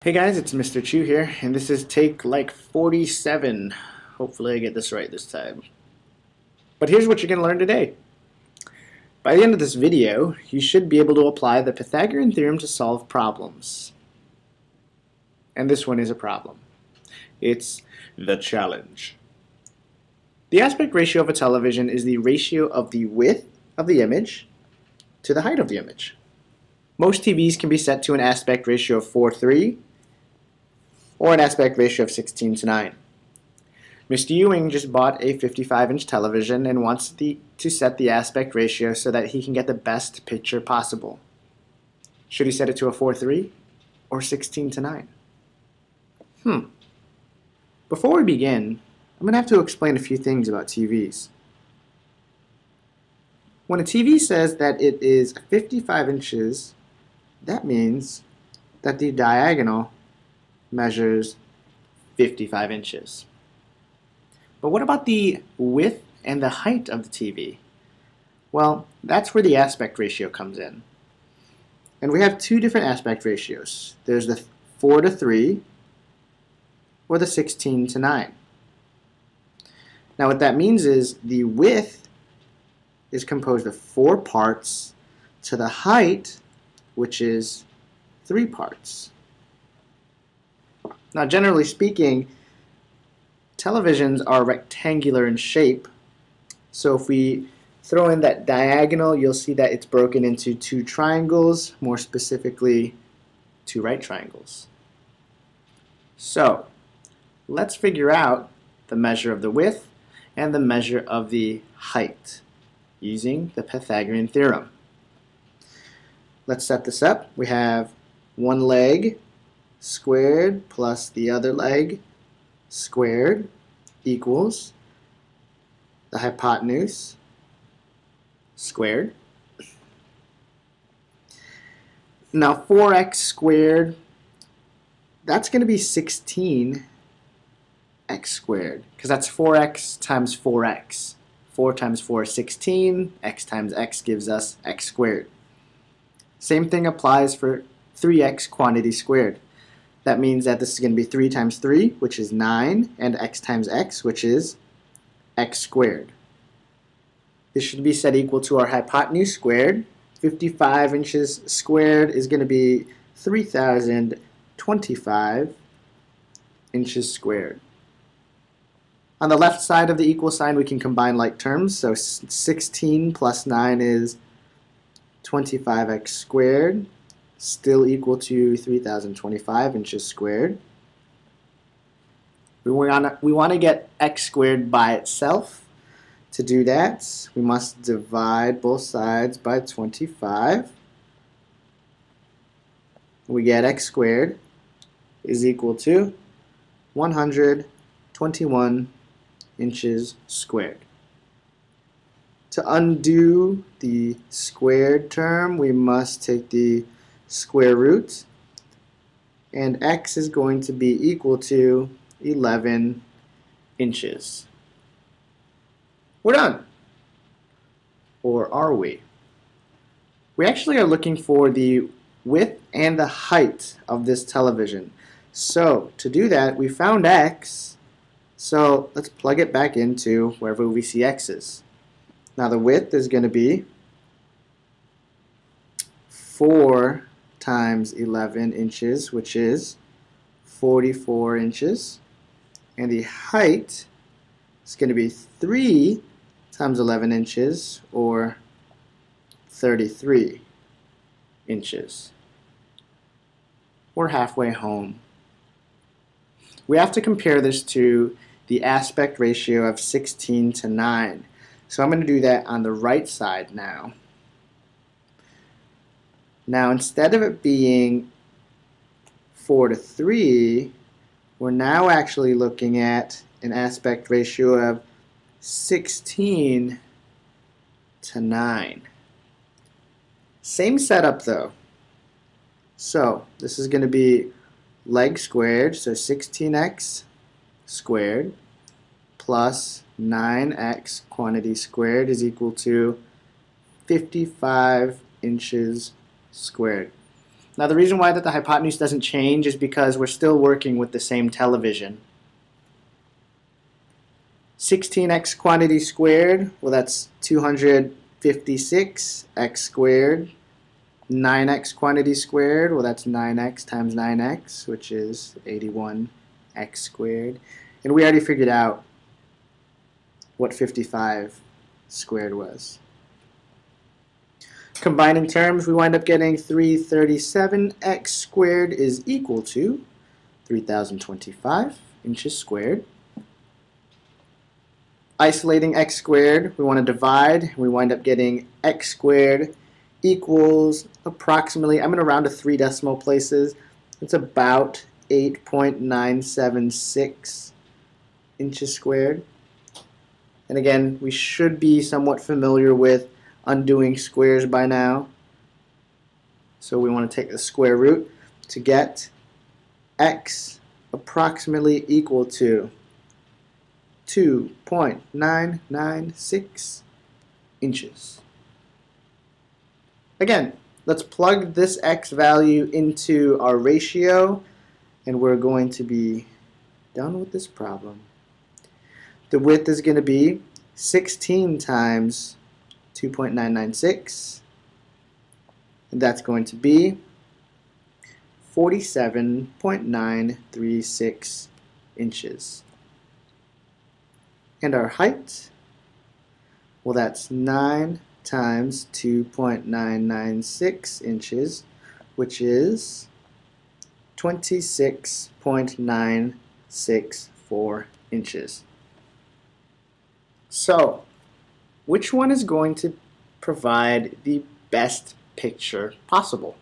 Hey guys, it's Mr. Chu here, and this is take like 47. Hopefully I get this right this time. But here's what you're going to learn today. By the end of this video, you should be able to apply the Pythagorean theorem to solve problems. And this one is a problem. It's the challenge. The aspect ratio of a television is the ratio of the width of the image to the height of the image. Most TVs can be set to an aspect ratio of 4:3 or an aspect ratio of 16:9. Mr. Ewing just bought a 55-inch television and wants to set the aspect ratio so that he can get the best picture possible. Should he set it to a 4:3 or 16:9? Before we begin, I'm going to have to explain a few things about TVs. When a TV says that it is 55 inches, that means that the diagonal measures 55 inches. But what about the width and the height of the TV? Well, that's where the aspect ratio comes in. And we have two different aspect ratios. There's the 4:3 or the 16:9. Now what that means is the width is composed of 4 parts to the height, which is 3 parts. Now generally speaking, televisions are rectangular in shape, so if we throw in that diagonal, you'll see that it's broken into 2 triangles, more specifically 2 right triangles. So let's figure out the measure of the width and the measure of the height using the Pythagorean theorem. Let's set this up. We have one leg squared plus the other leg squared equals the hypotenuse squared. Now 4x squared, that's going to be 16x squared, because that's 4x times 4x. 4 times 4 is 16, x times x gives us x squared. Same thing applies for 3x quantity squared. That means that this is going to be 3 times 3, which is 9, and x times x, which is x squared. This should be set equal to our hypotenuse squared. 55 inches squared is going to be 3,025 inches squared. On the left side of the equal sign, we can combine like terms. So 16 plus 9 is 25x squared, still equal to 3,025 inches squared. We want to get x squared by itself. To do that, we must divide both sides by 25. We get x squared is equal to 121 inches squared. To undo the squared term, we must take the square root, and x is going to be equal to 11 inches. We're done. Or are we? We actually are looking for the width and the height of this television. So to do that, we found x, so let's plug it back into wherever we see x's. Now the width is going to be 4 times 11 inches, which is 44 inches. And the height is going to be 3 times 11 inches, or 33 inches. We're halfway home. We have to compare this to the aspect ratio of 16:9. So I'm going to do that on the right side now. Now instead of it being 4:3, we're now actually looking at an aspect ratio of 16:9. Same setup though. So this is going to be leg squared, so 16x squared plus 9x quantity squared is equal to 55 inches squared. Now the reason why that the hypotenuse doesn't change is because we're still working with the same television. 16x quantity squared, well that's 256 x squared. 9x quantity squared, well that's 9x times 9x, which is 81x squared. And we already figured out what 55 squared was. Combining terms, we wind up getting 337x squared is equal to 3025 inches squared. Isolating x squared, we want to divide, we wind up getting x squared equals approximately, I'm going to round to 3 decimal places, it's about 8.976 inches squared. And again, we should be somewhat familiar with undoing squares by now. So we want to take the square root to get x approximately equal to 2.996 inches. Again, let's plug this x value into our ratio and we're going to be done with this problem. The width is going to be 16 times 2.996, and that's going to be 47.936 inches. And our height, well that's 9 times 2.996 inches, which is 26.964 inches. So, which one is going to provide the best picture possible?